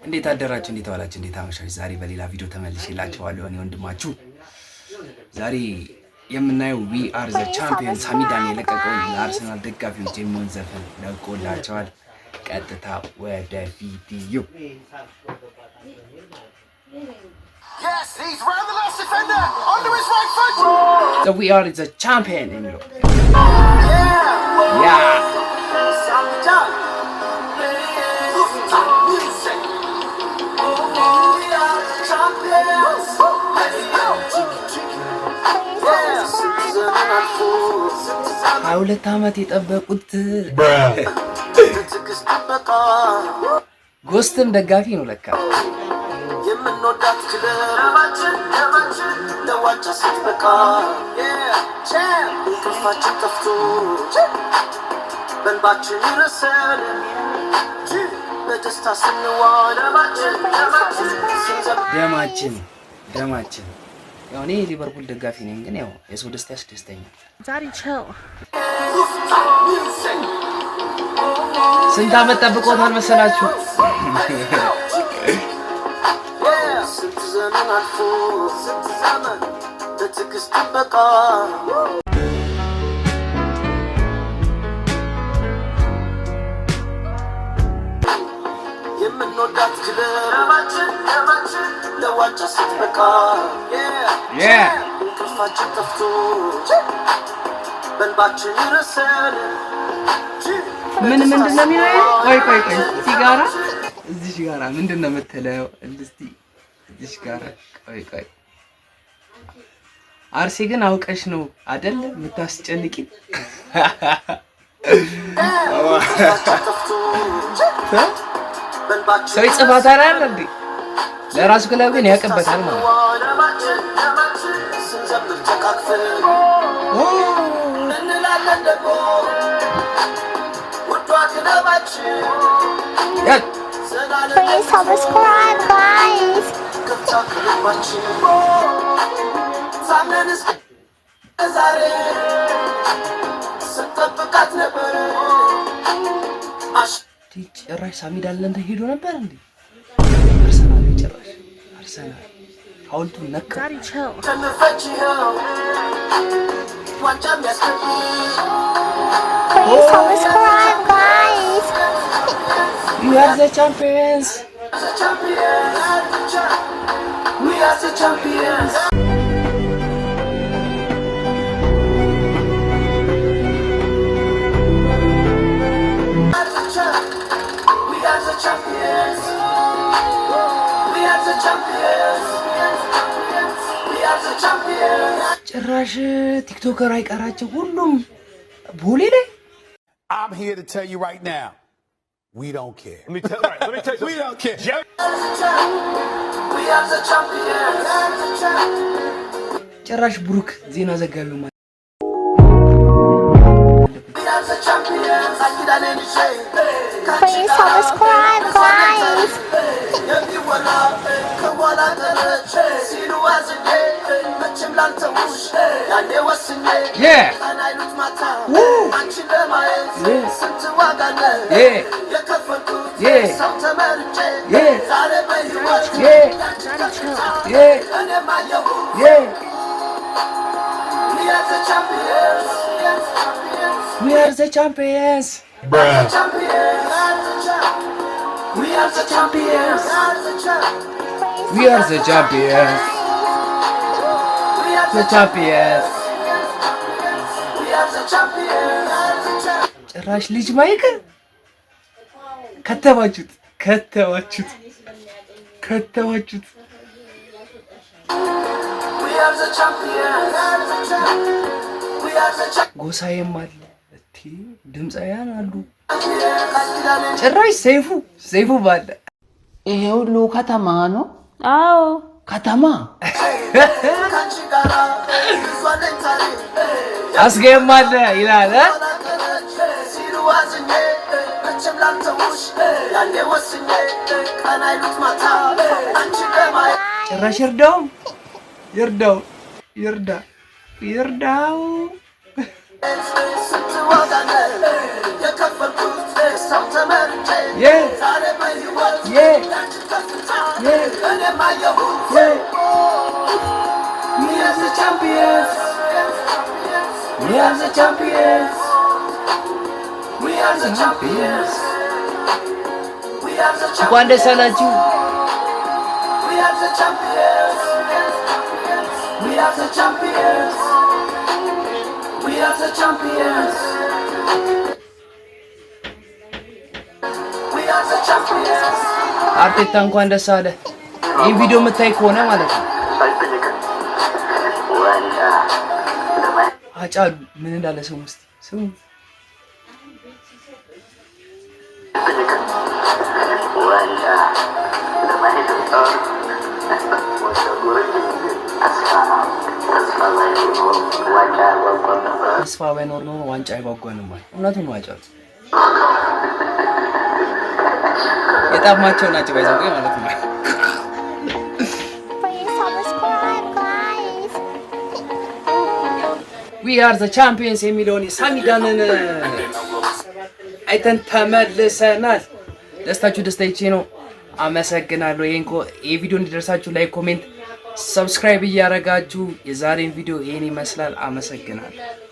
እንዴት አደራችሁ? እንዴት ዋላችሁ? እንዴት አመሻችሁ? ዛሬ በሌላ ቪዲዮ ተመልሼላችኋለሁ። እኔ ወንድማችሁ ዛሬ የምናየው ዊ አር ዘ ቻምፒየንስ ሳሚዳን የለቀቀውን ለአርሰናል ደጋፊዎች የሚሆን ዘፈን ለቆላቸዋል። ቀጥታ ወደ ቪዲዮ we are the champion የሚለው ያ ሁለት ዓመት የጠበቁት ጎስትም ደጋፊ ነው ለካ የምንወዳት ክለባችን ለዋንጫ ስትበቃ እንቅልፋችን ጠፍቶ በልባችን ይረሳል በደስታ ስንዋል ደማችን ያው እኔ ሊቨርፑል ደጋፊ ነኝ፣ ግን ያው የሰው ደስታ ያስደስተኛል። ዛሬ ቻው ስንት ዓመት ጠብቆታል መሰላችሁ? ስንት ዘመን አልፎ ስንት ዘመን በትዕግስት ጥበቃ የምንወዳት ክለባችን ለዋንጫ ስትበቃ እንቅልፋችን ጠፍቶ በልባችን ይረሳል። ምንድን ነው የሚለው? ቆይ ሲጋራ እዚህ ጋራ ምንድን ነው የምትለው? እስቲ እዚህ ጋራ ቆይ አርሲ ግን አውቀሽ ነው አይደል የምታስጨንቂ? ሰው ይጽፋታል አይደል እንዴ? ለራሱ ክለብ ግን ያቀበታል ማለት ነው። Please subscribe, guys. ጭራሽ ሳሚዳን ለንደን ሄዶ ነበር እንዴ? አርሰናል ጭራሽ አርሰናል ሐውልቱን ነካ። Please subscribe, guys. We are the champions. We are the champions. ጭራሽ ቲክቶከር አይቀራቸው ሁሉም ቦሌ ላይ I'm here to tell you right now, we don't care. Let me tell you, we don't care. We are the champions. ጭራሽ ብሩክ ዜና ዘጋቢው ማለት Please subscribe, guys. Yeah. We are the champions. Bruh. We are the champions. We are the champions. The champions. ጭራሽ ልጅ ማይክ ከተባችሁት ጎሳዬም አለ እቲ ድምጻያን አሉ። ጭራሽ ሰይፉ ባለ ይሄ ሁሉ ከተማ ነው። አዎ ከተማ አስገማለ ይላል። ጭራሽ ይርዳው እንኳን ደስ አላችሁ። አርቴታ እንኳን ደስ አለ። ይህ ቪዲዮ የምታይ ከሆነ ማለት ነው። አጫሉ ምን እንዳለ ሰው ውስጥ ስሙ። ተስፋ ባይኖር ነው ዋንጫ አይጓጓንም ማለት እውነቱን ነው። አጫሉ የጣማቸው ናቸው ባይዘው ማለት ነው። We are the champions የሚለውን ሳሚዳንን አይተን ተመልሰናል። ደስታችሁ ደስታዬ ነው። አመሰግናለሁ። ይሄን ቪዲዮ እንዲደርሳችሁ ላይክ፣ ኮሜንት፣ ሰብስክራይብ እያደረጋችሁ የዛሬን ቪዲዮ ይሄን ይመስላል። አመሰግናለሁ።